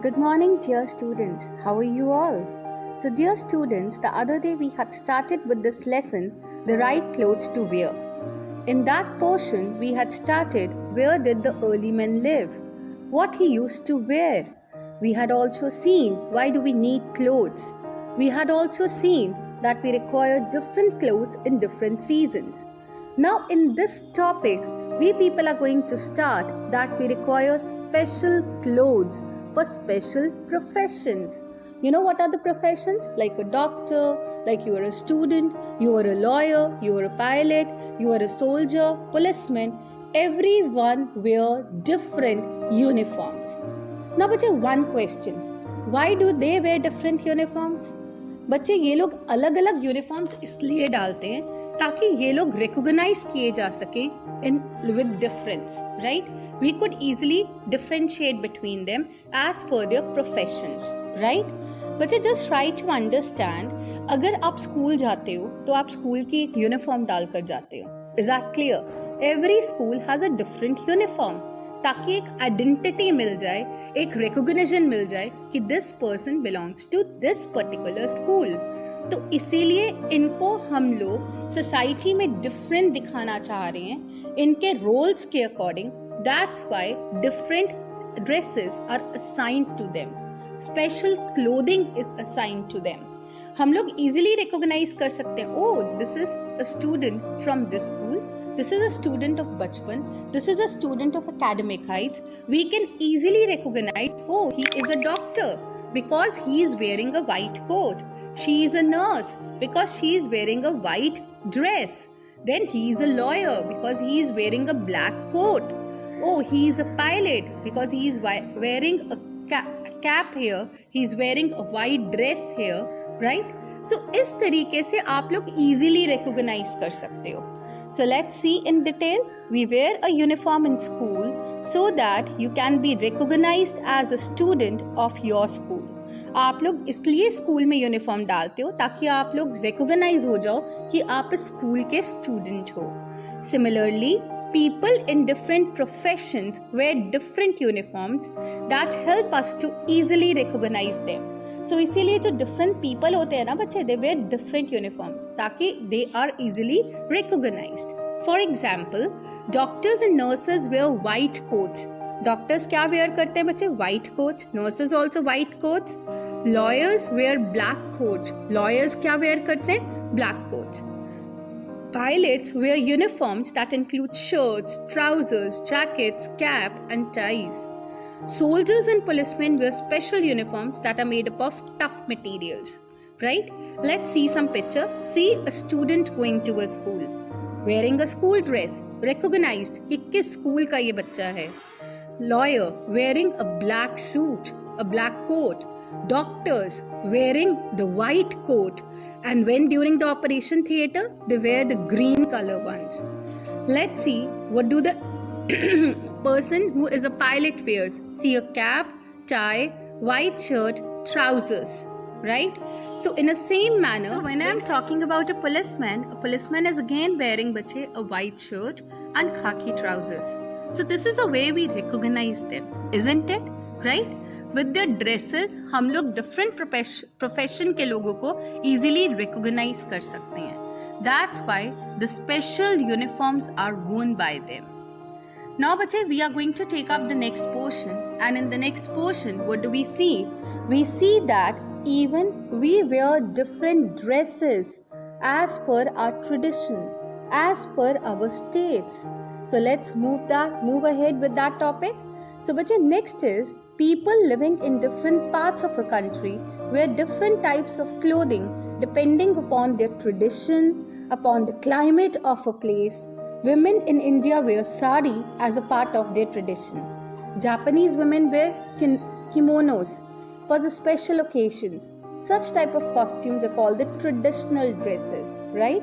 Good morning, dear students. How are you all? So, dear students, the other day we had started with this lesson, the right clothes to wear. In that portion, we had started where did the early men live, what he used to wear. We had also seen why do we need clothes. We had also seen that we require different clothes in different seasons. Now, in this topic, we people are going to start that we require special clothes for special professions. You know what are the professions? Like a doctor, like you are a student, you are a lawyer, you are a pilot, you are a soldier, policeman. Everyone wear different uniforms. Now, बच्चे, one question. Why do they wear different uniforms? बच्चे, ये लोग अलग अलग uniforms इसलिए डालते हैं ताकि ये लोग रिकॉग्नाइज किए जा सकें इन with difference, right? We could easily differentiate between them as per their professions, right? बच्चे, जस्ट ट्राई टू अंडरस्टैंड, अगर आप स्कूल जाते हो तो आप स्कूल की एक यूनिफॉर्म डालकर जाते हो. Is that clear? Every school has a different uniform ताकि एक आइडेंटिटी मिल जाए, एक रिकॉग्निशन मिल जाए कि this person belongs to this particular school. तो इसीलिए इनको हम लोग सोसाइटी में डिफरेंट दिखाना चाह रहे हैं इनके रोल्स के according. That's why different dresses are assigned to them, special clothing is assigned to them. हम लोग इजीली रिकॉग्नाइज कर सकते हैं, oh this is a student from this school, this is a student of Bachpan, this is a student of Academic Heights. We can easily recognize, oh, he is a doctor because he is wearing a white coat. She is a nurse because she is wearing a white dress. Then he is a lawyer because he is wearing a black coat. Oh, he is a pilot because he is wearing a cap here. He is wearing a white dress here, right? So, इस तरीके से आप लोग easily recognize कर सकते हो. So let's see in detail. We wear a uniform in school so that you can be recognized as a student of your school. आप लोग इसलिए स्कूल में यूनिफॉर्म डालते हो ताकि आप लोग रिकॉग्नाइज हो जाओ कि आप इस स्कूल के स्टूडेंट हो. Similarly, people in different professions wear different uniforms that help us to easily recognize them. So इसीलिए जो different people होते हैं ना बच्चे, they wear different uniforms ताकि they are easily recognized. For example, doctors and nurses wear white coats. Doctors क्या wear करते हैं बच्चे? White coats. Nurses also white coats. Lawyers wear black coats. Lawyers क्या wear करते हैं? Black coats. Pilots wear uniforms that include shirts, trousers, jackets, cap and ties. Soldiers and policemen wear special uniforms that are made up of tough materials, right? Let's see some picture. See a student going to a school, wearing a school dress, recognized कि किस school का ये बच्चा है. Lawyer wearing a black suit, a black coat. Doctors wearing the white coat, and when during the operation theater they wear the green color ones. Let's see what do the person who is a pilot wears. See a cap, tie, white shirt, trousers, right? So in the same manner, so when I am talking about a policeman is again wearing bache a white shirt and khaki trousers. So this is the way we recognize them, isn't it? Right? With their dresses हम लोग different profession के लोगों को easily recognize कर सकते हैं. That's why the special uniforms are worn by them. Now, bache, we are going to take up the next portion, and in the next portion, what do we see? We see that even we wear different dresses as per our tradition, as per our states. So let's move ahead with that topic. So, bache, next is people living in different parts of a country wear different types of clothing depending upon their tradition, upon the climate of a place. Women in India wear sari as a part of their tradition. Japanese women wear kimonos for the special occasions. Such type of costumes are called the traditional dresses, right?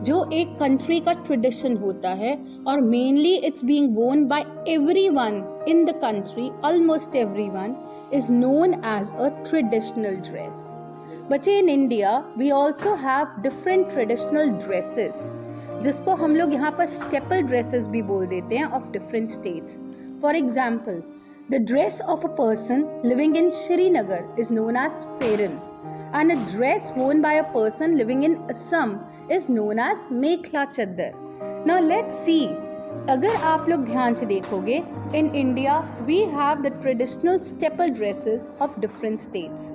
जो एक country का tradition होता है और mainly it's being worn by everyone in the country, almost everyone is known as a traditional dress. But in India, we also have different traditional dresses. जिसको हम लोग यहाँ पर स्टेपल ड्रेसेस भी बोल देते हैं of different states. For example, The dress of a person living in Srinagar is known as Fairan, and a dress worn by a person living in Assam is known as Mekhla Chaddar. Now let's see. अगर आप लोग ध्यान से देखोगे, in India we have the traditional staple dresses of different states,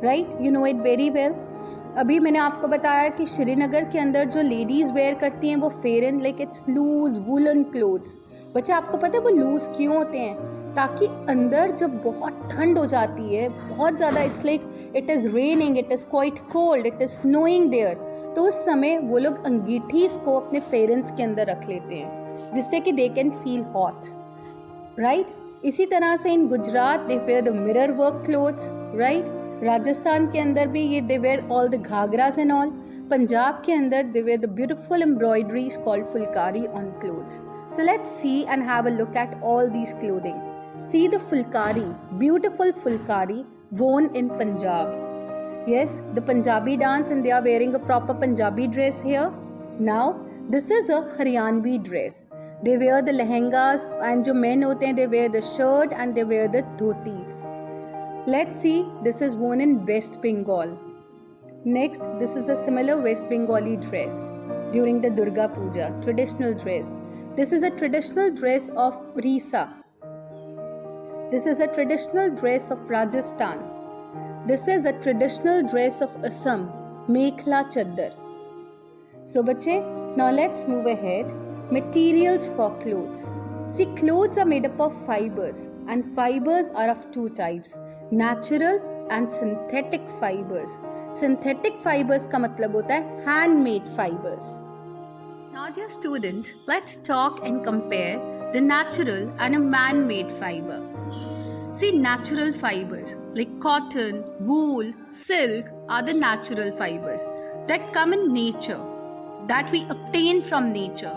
right? You know it very well. अभी मैंने आपको बताया कि श्रीनगर के अंदर जो लेडीज़ वेयर करती हैं वो pheran, like it's loose woollen clothes. बच्चा आपको पता है वो लूज क्यों होते हैं? ताकि अंदर जब बहुत ठंड हो जाती है, बहुत ज़्यादा, it's like it is raining, it is quite cold, it is snowing there, तो उस समय वो लोग अंगीठीज को अपने फेरेंस के अंदर रख लेते हैं जिससे कि they can feel hot, right? इसी तरह से in Gujarat they wear the mirror work clothes, right? Rajasthan के अंदर भी ये they wear all the ghagras and all. Punjab के अंदर they wear the beautiful embroideries called phulkari on clothes. So let's see and have a look at all these clothing. See the fulkari, beautiful fulkari worn in Punjab. Yes, the Punjabi dance, and they are wearing a proper Punjabi dress here. Now, this is a Haryanvi dress. They wear the lehengas, and jo men hote hain, they wear the shirt and they wear the dhotis. Let's see, this is worn in West Bengal. Next, this is a similar West Bengali dress during the Durga Puja, traditional dress. This is a traditional dress of Orissa. This is a traditional dress of Rajasthan. This is a traditional dress of Assam, Mekhla Chaddar. So bache, now let's move ahead. Materials for clothes. See, clothes are made up of fibers, and fibers are of two types, natural and synthetic fibers. Synthetic fibers का मतलब होता है handmade fibers. Now dear students, let's talk and compare the natural and a man-made fiber. See, natural fibers like cotton, wool, silk are the natural fibers that come in nature, that we obtain from nature.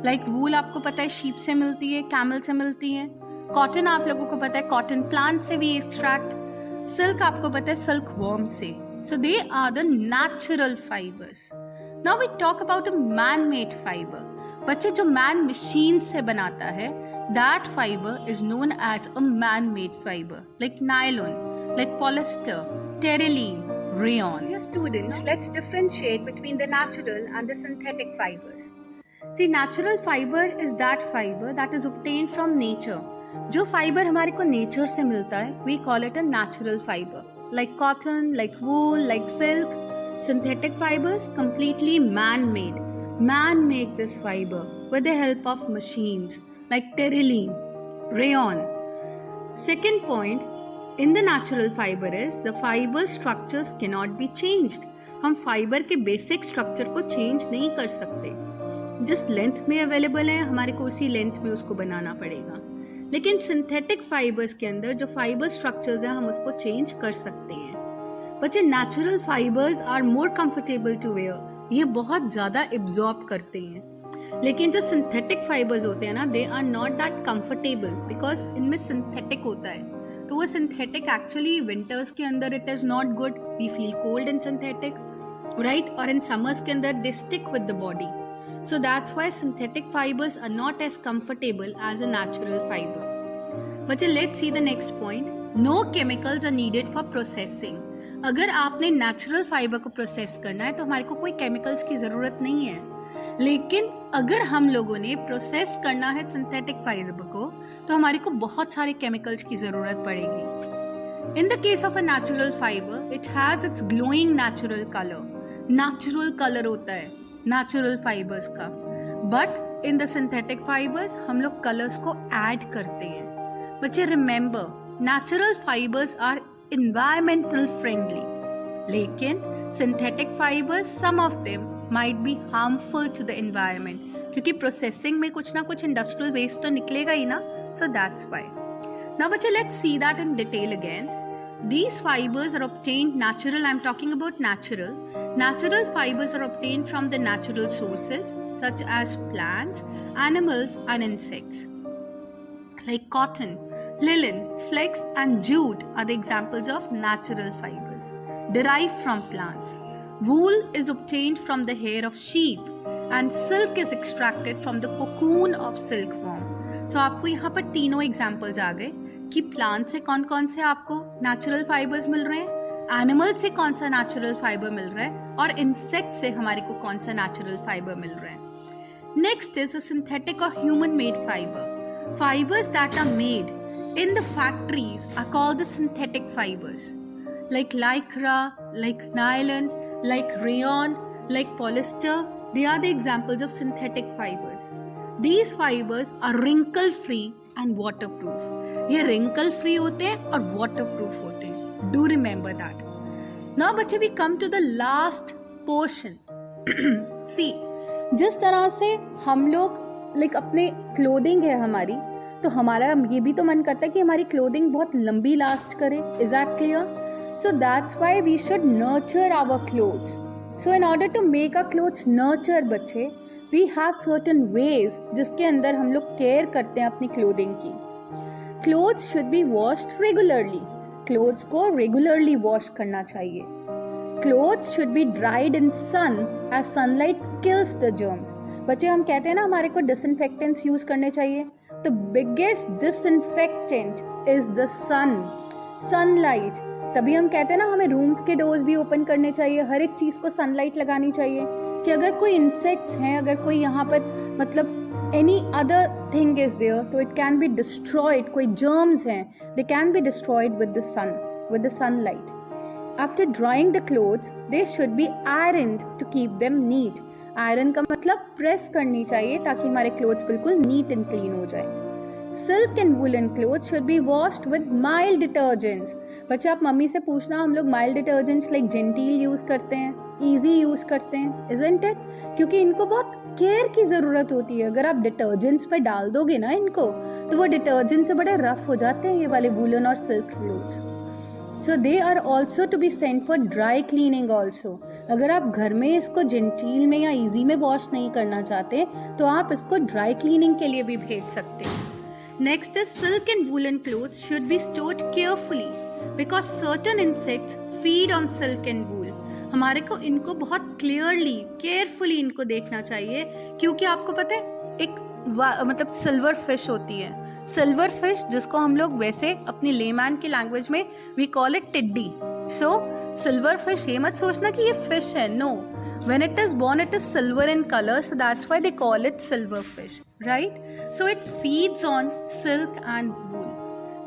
Like wool आपको पता है sheep से मिलती है, camel से मिलती है. Cotton आप लोगों को पता है cotton plant से भी extract. Silk आपको पता है silk worm से. So they are the natural fibers. Now we talk about a man-made fiber. बच्चे जो man machine से बनाता है, that fiber is known as a man-made fiber, like nylon, like polyester, terylene, rayon. Dear students, let's differentiate between the natural and the synthetic fibers. See, natural fiber is that fiber that is obtained from nature. जो fiber हमारे को nature से मिलता है, we call it a natural fiber, like cotton, like wool, like silk. Synthetic fibers, completely man-made. Man make this fiber with the help of machines like terylene, rayon. Second point in the natural fiber is the fiber structures cannot be changed. हम fiber के basic structure को change नहीं कर सकते. Just length में available है, हमारे को उसी length में उसको बनाना पड़ेगा. लेकिन synthetic fibers के अंदर जो fiber structures हैं हम उसको change कर सकते हैं. बच्चे natural fibres are more comfortable to wear, ये बहुत ज़्यादा एब्जॉर्ब करते हैं. लेकिन जो सिंथेटिक फाइबर्स होते हैं ना, they are not that comfortable because इनमें सिंथेटिक होता है. तो वो सिंथेटिक एक्चुअली विंटर्स के अंदर it is not good, we feel cold in synthetic, right? और इन समर्स के अंदर they stick with the body. So that's why synthetic fibres are not as comfortable as a natural fibre. बच्चे let's see the next point. No chemicals are needed for processing. अगर आपने natural fibre को process करना है तो हमारे को कोई केमिकल्स की ज़रूरत नहीं है. लेकिन अगर हम लोगों ने प्रोसेस करना है सिंथेटिक फाइबर को तो हमारे को बहुत सारे केमिकल्स की ज़रूरत पड़ेगी. In the case of a natural fibre it has its glowing natural colour. Natural colour होता है नेचुरल फाइबर्स का. But in the synthetic fibres हम लोग कलर्स को ऐड करते हैं. बच्चे remember, natural fibres are environmental friendly, लेकिन synthetic fibers some of them might be harmful to the environment क्योंकि processing में कुछ ना कुछ industrial waste तो निकलेगा ही ना. So that's why. Now बच्चे let's see that in detail again. These fibers are obtained natural. I'm talking about natural. Natural fibers are obtained from the natural sources such as plants, animals and insects. Like cotton, linen, flax and jute are the examples of natural fibers derived from plants. Wool is obtained from the hair of sheep and silk is extracted from the cocoon of silkworm. So आपको यहाँ पर तीनों examples आ गए. कि plant से कौन कौन से आपको नेचुरल फाइबर्स मिल रहे हैं, एनिमल से कौन सा नेचुरल फाइबर मिल रहा है और इंसेक्ट से हमारे को कौन सा नेचुरल फाइबर मिल रहा है। Next is a synthetic or human made fibre. Fibres that are made in the factories are called the synthetic fibers, like lycra, like nylon, like rayon, like polyester. They are the examples of synthetic fibers. These fibers are wrinkle free and waterproof. ये wrinkle free होते हैं और waterproof होते हैं. Do remember that. Now बच्चे we come to the last portion. See, जिस तरह से हम लोग like अपने clothing है हमारी, तो हमारा ये भी तो मन करता है कि हमारी क्लोथिंग बहुत लंबी लास्ट करे. Is that clear? So that's why we should nurture our clothes. So in order to make our clothes nurture बच्चे, वी हैव सर्टेन वेज जिसके अंदर हम लोग केयर करते हैं अपनी क्लोथिंग की. Clothes should be washed regularly. Clothes को रेगुलरली वॉश करना चाहिए. Clothes should be dried in sun as sunlight kills the germs. बच्चे हम कहते हैं ना हमारे को डिसइंफेक्टेंट्स यूज करने चाहिए. The biggest disinfectant is the sun, sunlight. तभी हम कहते हैं ना हमें रूम्स के डोर्स भी ओपन करने चाहिए, हर एक चीज को सनलाइट लगानी चाहिए कि अगर कोई इंसेक्ट्स हैं, अगर कोई यहाँ पर मतलब any other thing is there तो इट कैन बी डिस्ट्रॉयड. कोई जर्म्स हैं, they can be destroyed with the sun, with the sunlight. After drying the clothes, they should be ironed to keep them neat. Iron का मतलब press करनी चाहिए ताकि हमारे clothes बिल्कुल नीट एंड क्लीन हो जाए. Silk and woolen clothes should be washed with mild detergents. बच्चे आप मम्मी से पूछना, हम लोग mild detergents like Genteel use करते हैं, Easy यूज करते हैं, isn't it? क्योंकि इनको बहुत केयर की जरूरत होती है. अगर आप डिटर्जेंट्स पे डाल दोगे ना इनको, तो वो डिटर्जेंट से बड़े रफ हो जाते हैं ये वाले वूलन और silk clothes. So they are also to be sent for dry cleaning also. अगर आप घर में इसको जेंटील में या इजी में वॉश नहीं करना चाहते तो आप इसको ड्राई क्लीनिंग के लिए भी भेज सकते हैं. Next is silk and woolen clothes should be stored carefully because certain insects feed on silk and wool. हमारे को इनको बहुत क्लियरली केयरफुली इनको देखना चाहिए क्योंकि आपको पता है एक मतलब सिल्वर फिश होती है. सिल्वर फिश जिसको हम लोग वैसे अपनी लेमैन की लैंग्वेज में वी कॉल इट टिड्डी. सो सिल्वर फिश ये मत सोचना कि ये फिश है. No, when it is born it is silver in colour, so that's why they call it silver fish, right? So it feeds on silk and wool.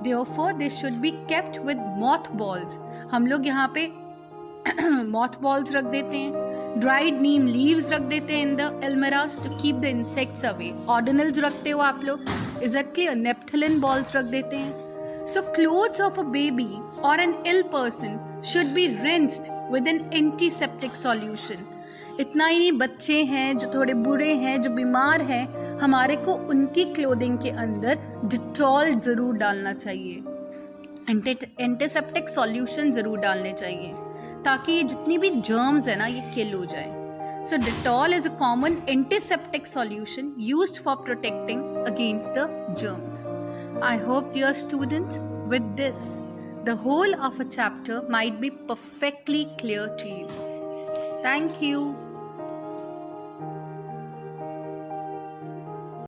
Therefore they should be kept with moth balls. हम लोग यहाँ पे moth balls रख देते हैं, dried नीम leaves रख देते हैं in the almirahs to keep the insects away. ऑर्डिनल्स रखते हो आप लोग, is that clear? Naphthalene balls रख देते हैं. So clothes of a baby और an ill person should be rinsed with an antiseptic solution. इतना ही नहीं, बच्चे हैं जो थोड़े बुरे हैं, जो बीमार हैं, हमारे को उनकी क्लोथिंग के अंदर डिटॉल जरूर डालना चाहिए, एंटीसेप्टिक सॉल्यूशन जरूर डालने चाहिए ताकि ये जितनी भी जर्म्स है ना ये किल हो जाए. So Dettol is a common antiseptic solution used for protecting against the germs. I hope, dear students, with this, the whole of a chapter might be perfectly clear to you. Thank you.